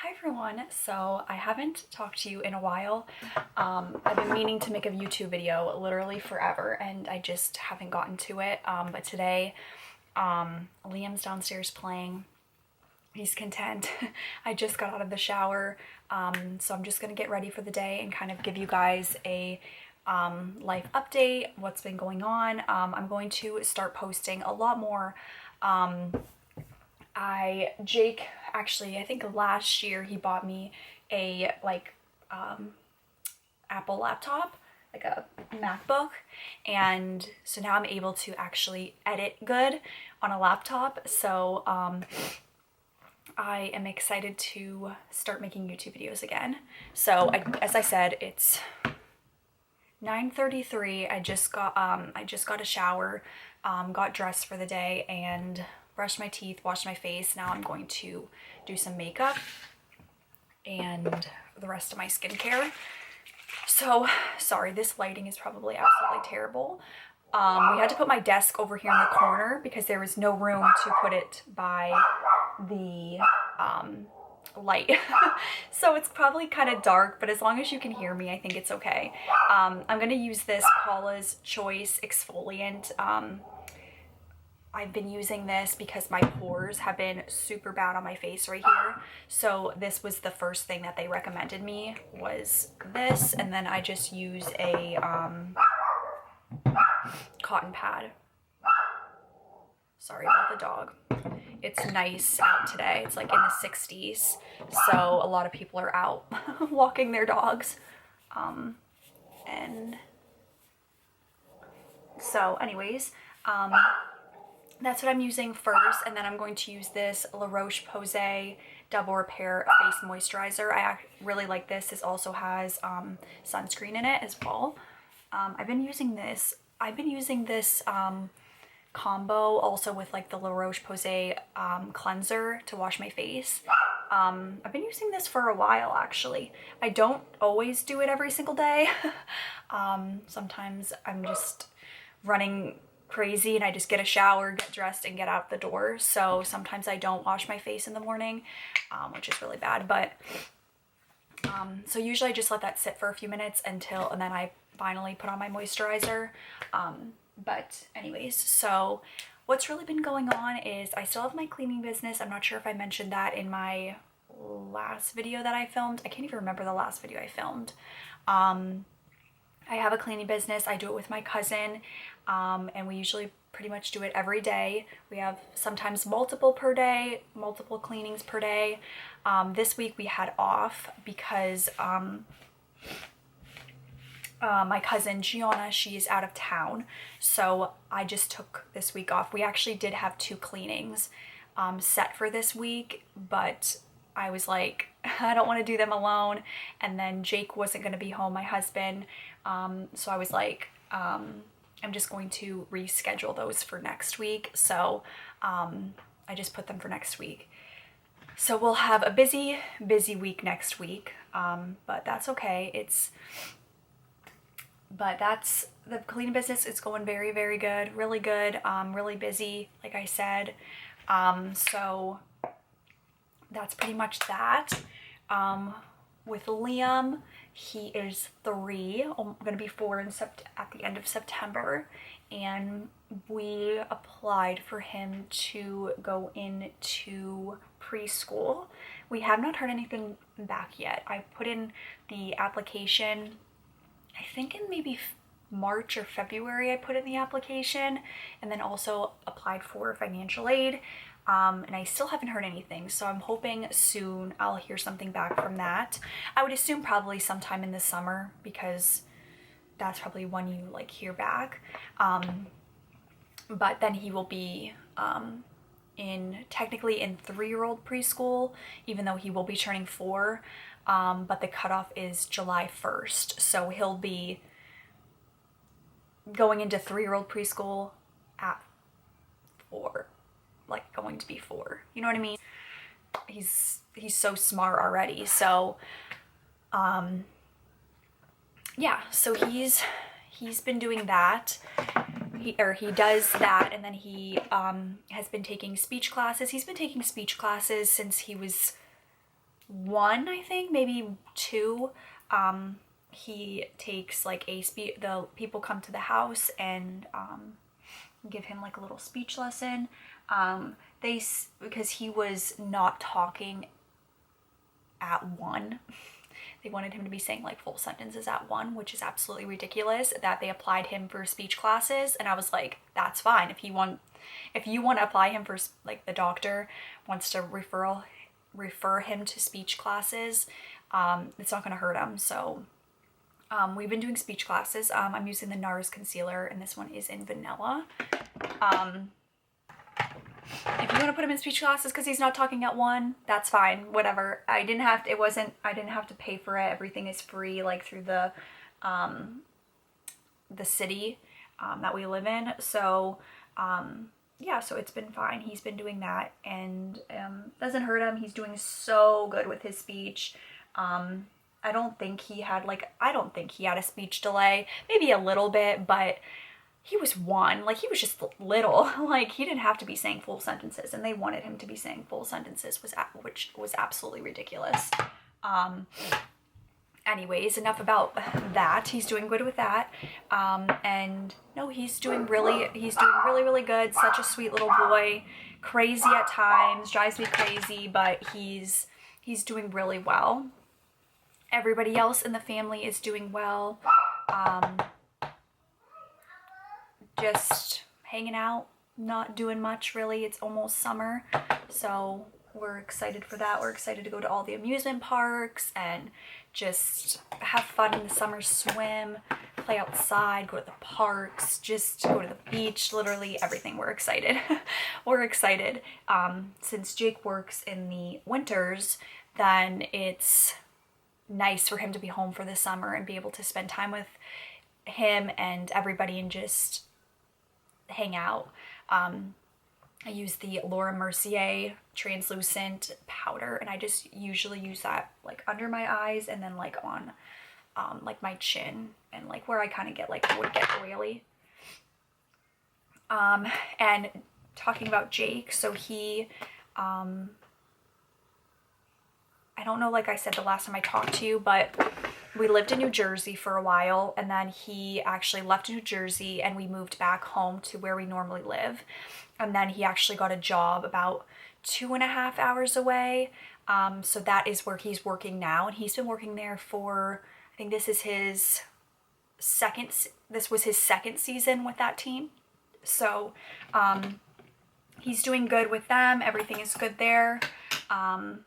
Hi everyone. So I haven't talked to you in a while. I've been meaning to make a YouTube video literally forever and I just haven't gotten to it. But today, Liam's downstairs playing. He's content. I just got out of the shower. So I'm just gonna get ready for the day and kind of give you guys a life update, what's been going on. I'm going to start posting a lot more. Jake, actually, I think last year he bought me a Apple laptop, like a MacBook, and so now I'm able to actually edit good on a laptop. So I am excited to start making YouTube videos again. So as I said, it's 9:33. I just got a shower, got dressed for the day, and brushed my teeth, washed my face. Now I'm going to do some makeup and the rest of my skincare. So, sorry, this lighting is probably absolutely terrible. We had to put my desk over here in the corner because there was no room to put it by the light. So it's probably kind of dark, but as long as you can hear me, I think it's okay. I'm gonna use this Paula's Choice exfoliant. I've been using this because my pores have been super bad on my face right here. So this was the first thing that they recommended me, was this, and then I just use a cotton pad. Sorry about the dog. It's nice out today. It's like in the 60s. So a lot of people are out walking their dogs. And so anyways, that's what I'm using first, and then I'm going to use this La Roche-Posay Double Repair Face Moisturizer. I really like this. This also has sunscreen in it as well. I've been using this combo also with like the La Roche-Posay cleanser to wash my face. I've been using this for a while actually. I don't always do it every single day. Sometimes I'm just running crazy and I just get a shower, get dressed, and get out the door. So sometimes I don't wash my face in the morning, which is really bad. But so usually I just let that sit for a few minutes and then I finally put on my moisturizer. But anyways, so what's really been going on is I still have my cleaning business. I'm not sure if I mentioned that in my last video that I filmed. I can't even remember the last video I filmed. I have a cleaning business. I do it with my cousin, and we usually pretty much do it every day. We have sometimes multiple per day, multiple cleanings per day. This week we had off because my cousin Gianna, she is out of town, so I just took this week off. We actually did have 2 cleanings set for this week, but I was like, I don't want to do them alone, and then Jake wasn't going to be home, my husband, so I was like, I'm just going to reschedule those for next week. So I just put them for next week. So we'll have a busy week next week, but that's okay. But that's the cleaning business. It's going very, very good, really good, really busy, like I said. So that's pretty much that. With Liam, he is 3, I'm gonna be 4 at the end of September, and we applied for him to go into preschool. We have not heard anything back yet. I put in the application, I think in maybe March or February I put in the application, and then also applied for financial aid. And I still haven't heard anything, so I'm hoping soon I'll hear something back from that. I would assume probably sometime in the summer, because that's probably when you like hear back. But then he will be technically in 3-year-old preschool, even though he will be turning 4. But the cutoff is July 1st, so he'll be going into 3-year-old preschool at 4. Like going to be 4, you know what I mean? He's so smart already. So yeah, so he's been doing that. He does that, and then he has been taking speech classes. He's been taking speech classes since he was one, I think, maybe two. He takes like the people come to the house and give him like a little speech lesson. Because he was not talking at one. They wanted him to be saying like full sentences at one, which is absolutely ridiculous that they applied him for speech classes. And I was like, that's fine. If you want to apply him for, like, the doctor wants to refer him to speech classes, it's not going to hurt him. So we've been doing speech classes. I'm using the NARS concealer, and this one is in vanilla. If you want to put him in speech classes because he's not talking at one, that's fine, whatever. I didn't have to pay for it. Everything is free, like through the city that we live in. So yeah, so it's been fine. He's been doing that, and doesn't hurt him. He's doing so good with his speech. I don't think he had a speech delay, maybe a little bit, but he was one, like, he was just little, like, he didn't have to be saying full sentences, and they wanted him to be saying full sentences, which was absolutely ridiculous. Anyways, enough about that. He's doing good with that. And no, he's doing really, really good. Such a sweet little boy. Crazy at times, drives me crazy, but he's doing really well. Everybody else in the family is doing well. Just hanging out, not doing much really. It's almost summer, so we're excited for that. We're excited to go to all the amusement parks and just have fun in the summer, swim, play outside, go to the parks, just go to the beach, literally everything. We're excited. We're excited. Since Jake works in the winters, then it's nice for him to be home for the summer and be able to spend time with him and everybody and just hang out. I use the Laura Mercier translucent powder, and I just usually use that like under my eyes and then like on like my chin and like where I kind of would get oily. And talking about Jake, so he I don't know, like I said the last time I talked to you, but we lived in New Jersey for a while, and then he actually left New Jersey and we moved back home to where we normally live. And then he actually got a job about 2.5 hours away. So that is where he's working now. And he's been working there for, I think this was his second season with that team. So he's doing good with them. Everything is good there. And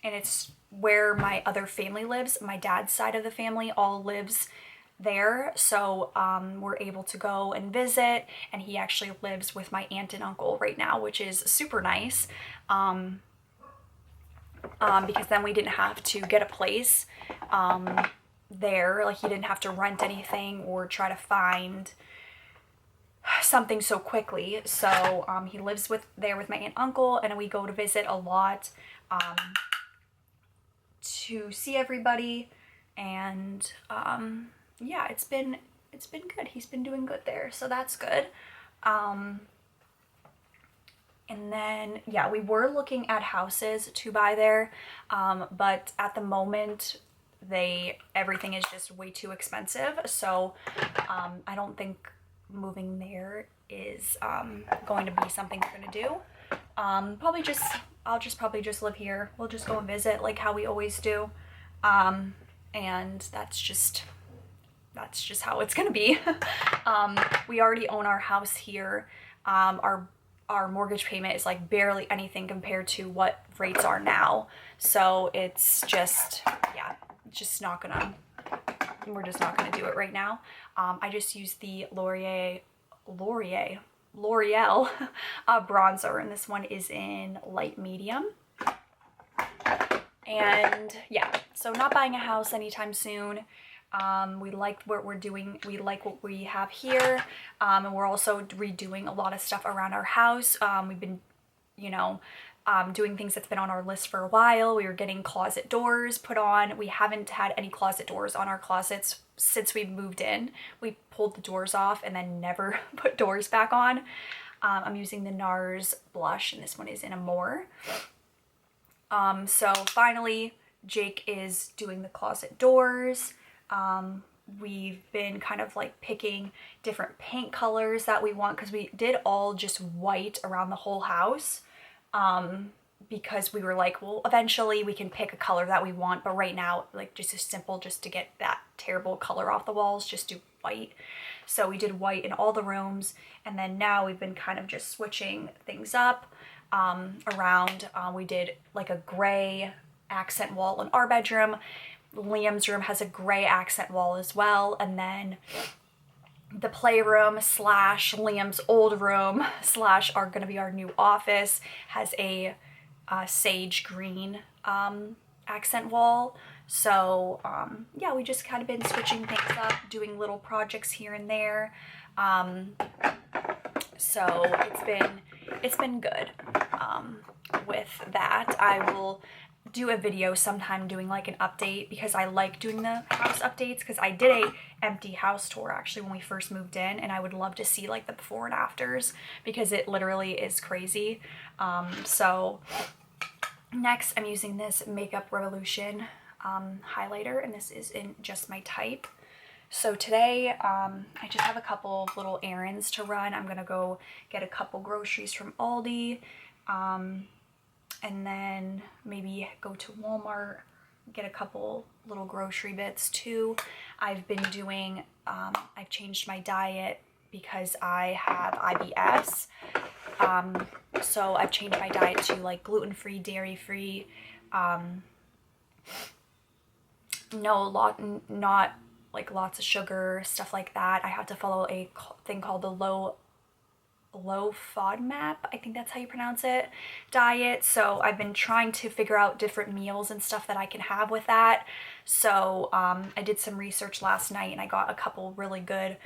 it's where my other family lives. My dad's side of the family all lives there, so we're able to go and visit, and he actually lives with my aunt and uncle right now, which is super nice, because then we didn't have to get a place there, like he didn't have to rent anything or try to find something so quickly. So he lives there with my aunt and uncle, and we go to visit a lot to see everybody, and yeah, it's been good. He's been doing good there, so that's good. And then yeah, we were looking at houses to buy there, but at the moment everything is just way too expensive, so I don't think moving there is going to be something we're gonna do. I'll probably just live here. We'll just go and visit like how we always do. And that's just how it's gonna be. We already own our house here. Our mortgage payment is like barely anything compared to what rates are now. So it's just, yeah, we're just not gonna do it right now. I just used the L'Oreal bronzer, and this one is in light medium. And yeah, so not buying a house anytime soon. We like what we're doing. We like what we have here. And we're also redoing a lot of stuff around our house. We've been, doing things that's been on our list for a while. We were getting closet doors put on. We haven't had any closet doors on our closets since we moved in. We pulled the doors off and then never put doors back on. I'm using the NARS blush, and this one is in Amore. So finally Jake is doing the closet doors. We've been kind of like picking different paint colors that we want, because we did all just white around the whole house, because we were like, well, eventually we can pick a color that we want, but right now, like, just as simple, just to get that terrible color off the walls, just do white. So we did white in all the rooms, and then now we've been kind of just switching things up around. We did like a gray accent wall in our bedroom. Liam's room has a gray accent wall as well, and then the playroom slash Liam's old room slash are gonna be our new office has a sage green accent wall. So yeah, we just kind of been switching things up, doing little projects here and there. So it's been good with that. I will do a video sometime doing like an update, because I like doing the house updates, because I did a empty house tour actually when we first moved in, and I would love to see like the before and afters, because it literally is crazy. So next I'm using this Makeup Revolution highlighter, and this is in Just My Type. So today I just have a couple of little errands to run. I'm gonna go get a couple groceries from Aldi, and then maybe go to Walmart, get a couple little grocery bits too. I've been doing, I've changed my diet because I have IBS. So I've changed my diet to like gluten-free, dairy-free, not like lots of sugar, stuff like that. I have to follow a thing called the low FODMAP, I think that's how you pronounce it, diet. So I've been trying to figure out different meals and stuff that I can have with that. So I did some research last night, and I got a couple really good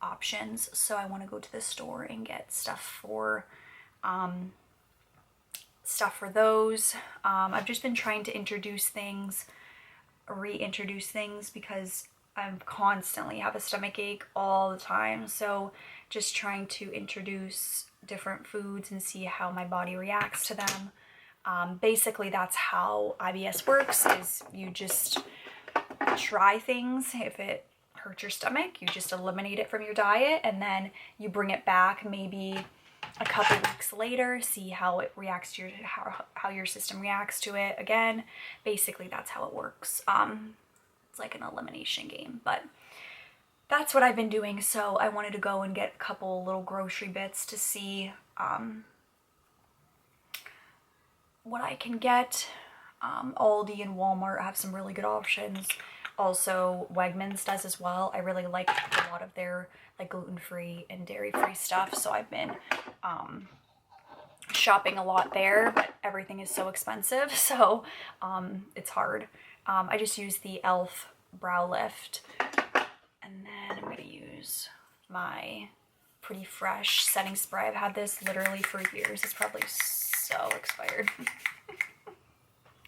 options. So I want to go to the store and get stuff for those. I've just been trying to reintroduce things, because I constantly have a stomach ache all the time. So just trying to introduce different foods and see how my body reacts to them. Basically, that's how IBS works, is you just try things. If it hurts your stomach, you just eliminate it from your diet, and then you bring it back maybe a couple weeks later, see how it reacts to how your system reacts to it again. Basically, that's how it works. It's like an elimination game, but that's what I've been doing. So I wanted to go and get a couple little grocery bits to see what I can get. Aldi and Walmart have some really good options. Also, Wegmans does as well. I really like a lot of their like gluten-free and dairy-free stuff. So I've been shopping a lot there, but everything is so expensive. So it's hard. I just use the e.l.f. Brow Lift. And then I'm going to use my Pretty Fresh setting spray. I've had this literally for years. It's probably so expired.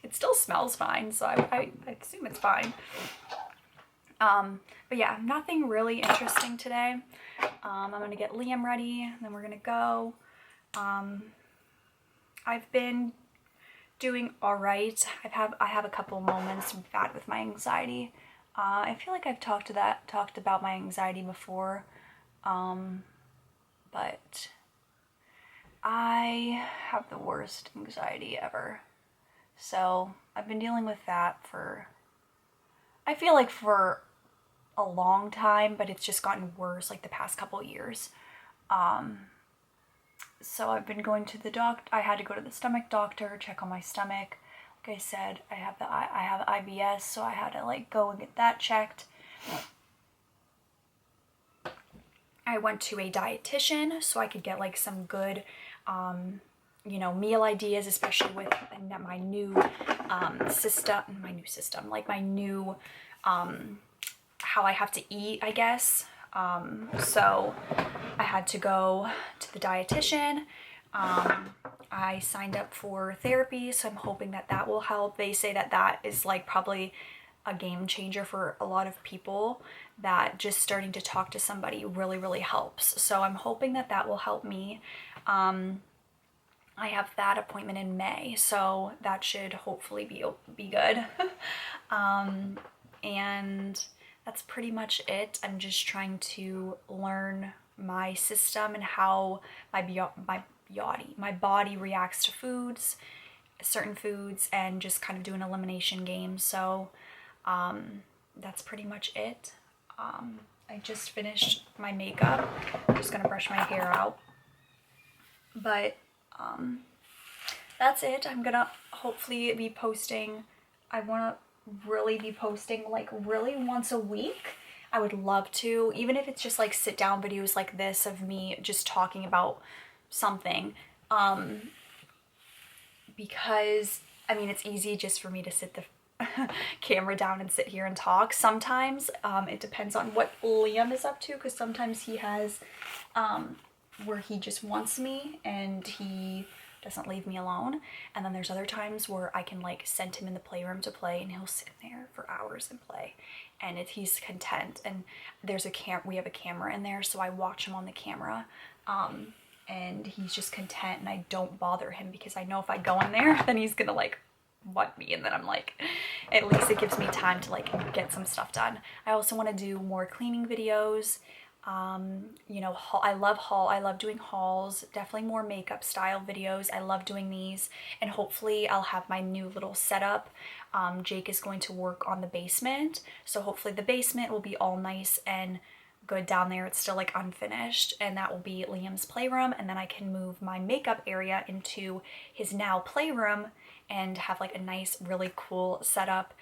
It still smells fine, so I assume it's fine. But yeah, nothing really interesting today. I'm going to get Liam ready, and then we're going to go. I've been doing all right. I have a couple moments bad with my anxiety. I feel like I've talked about my anxiety before, but I have the worst anxiety ever. So I've been dealing with that I feel like for a long time, but it's just gotten worse like the past couple of years. So I've been going to the doctor. I had to go to the stomach doctor, check on my stomach. Like I said, I have IBS, so I had to like go and get that checked. I went to a dietitian so I could get like some good, meal ideas, especially with my new system, like my new, how I have to eat, I guess. So I had to go to the dietitian. I signed up for therapy, so I'm hoping that will help. They say that is like probably a game changer for a lot of people, that just starting to talk to somebody really, really helps. So I'm hoping that will help me. I have that appointment in May, so that should hopefully be good. And that's pretty much it. I'm just trying to learn my system and how my body reacts to foods, certain foods, and just kind of do an elimination game. So that's pretty much it. I just finished my makeup. I'm just gonna brush my hair out. But that's it. I'm gonna hopefully be posting. I want to really be posting like really once a week. I would love to, even if it's just like sit down videos like this of me just talking about something. Because I mean, it's easy just for me to sit the camera down and sit here and talk. Sometimes it depends on what Liam is up to, because sometimes he has where he just wants me and he doesn't leave me alone, and then there's other times where I can like send him in the playroom to play and he'll sit there for hours and play, and he's content. And there's we have a camera in there, so I watch him on the camera, and he's just content, and I don't bother him because I know if I go in there then he's gonna like want me, and then I'm like, at least it gives me time to like get some stuff done. I also want to do more cleaning videos. You know, I love doing hauls, definitely more makeup style videos. I love doing these, and hopefully I'll have my new little setup. Jake is going to work on the basement, so hopefully the basement will be all nice and good down there. It's still like unfinished, and that will be Liam's playroom, and then I can move my makeup area into his now playroom and have like a nice, really cool setup,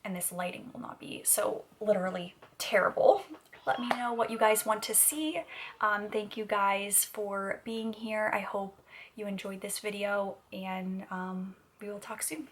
and this lighting will not be so literally terrible. Let me know what you guys want to see. Thank you guys for being here. I hope you enjoyed this video, and we will talk soon.